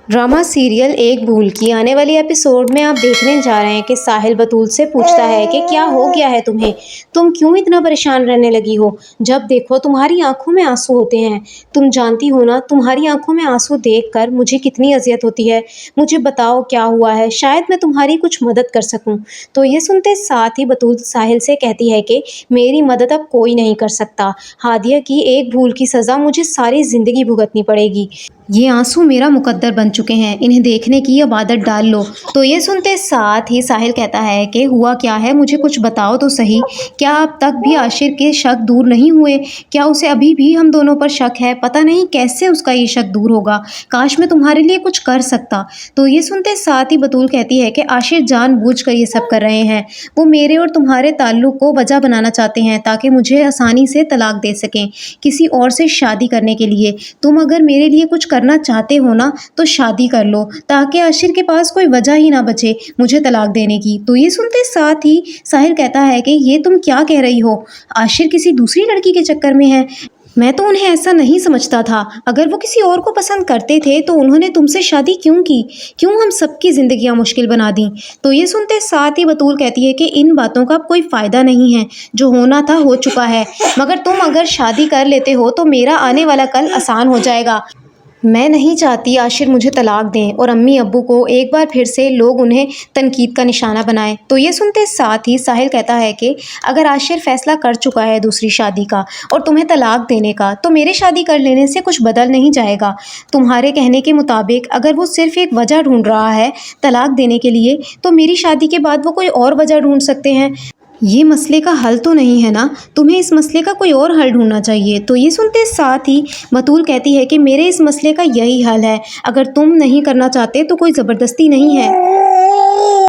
Drama serial एक भूल की आने वाली एपिसोड में आप देखने जा रहे हैं कि साहिल बतूल से पूछता है कि क्या हो गया है तुम्हें, तुम क्यों इतना परेशान रहने लगी हो। जब देखो तुम्हारी आंखों में आंसू होते हैं। तुम जानती हो ना, तुम्हारी आंखों में आंसू देखकर मुझे कितनी अजियत होती है। मुझे बताओ क्या हुआ है, शायद मैं तुम्हारी कुछ मदद कर सकूं। तो ये सुनते साथ ही बतूल साहिल से कहती है कि मेरी मदद अब कोई नहीं कर सकता। हादिया की एक भूल की सज़ा मुझे सारी ज़िंदगी भुगतनी पड़ेगी। ये आंसू मेरा मुकद्दर बन चुके हैं, इन्हें देखने की अब आदत डाल लो। तो ये सुनते साथ ही साहिल कहता है कि हुआ क्या है, मुझे कुछ बताओ तो सही। क्या अब तक भी आशिर के शक दूर नहीं हुए? क्या उसे अभी भी हम दोनों पर शक है? पता नहीं कैसे उसका ये शक दूर होगा। काश मैं तुम्हारे लिए कुछ कर सकता। तो ये सुनते साथ ही बतूल कहती है कि आशिर जानबूझकर ये सब कर रहे हैं। वो मेरे और तुम्हारे ताल्लुक को वजह बनाना चाहते हैं ताकि मुझे आसानी से तलाक दे सकें, किसी और से शादी करने के लिए। तुम अगर मेरे लिए कुछ करना चाहते हो ना, तो शादी कर लो ताकि आशिर के पास कोई वजह ही ना बचे मुझे तलाक देने की। तो ये सुनते साथ ही साहिल कहता है कि ये तुम क्या कह रही हो, आशिर किसी दूसरी लड़की के चक्कर में है। मैं तो उन्हें ऐसा नहीं समझता था। अगर वो किसी और को पसंद करते थे तो उन्होंने तुमसे शादी क्यों की? क्यों हम सबकी ज़िंदगियां मुश्किल बना दी? तो ये सुनते साथ ही बतूल कहती है कि इन बातों का अब कोई फ़ायदा नहीं है, जो होना था हो चुका है। मगर तुम अगर शादी कर लेते हो तो मेरा आने वाला कल आसान हो जाएगा। मैं नहीं चाहती आशिर मुझे तलाक दें और अम्मी अब्बू को एक बार फिर से लोग उन्हें तनकीद का निशाना बनाएं। तो ये सुनते साथ ही साहिल कहता है कि अगर आशिर फैसला कर चुका है दूसरी शादी का और तुम्हें तलाक देने का, तो मेरे शादी कर लेने से कुछ बदल नहीं जाएगा। तुम्हारे कहने के मुताबिक अगर वो सिर्फ एक वजह ढूंढ रहा है तलाक देने के लिए, तो मेरी शादी के बाद वो कोई और वजह ढूंढ सकते हैं। ये मसले का हल तो नहीं है ना, तुम्हें इस मसले का कोई और हल ढूंढना चाहिए। तो ये सुनते साथ ही बतूल कहती है कि मेरे इस मसले का यही हल है, अगर तुम नहीं करना चाहते तो कोई ज़बरदस्ती नहीं है।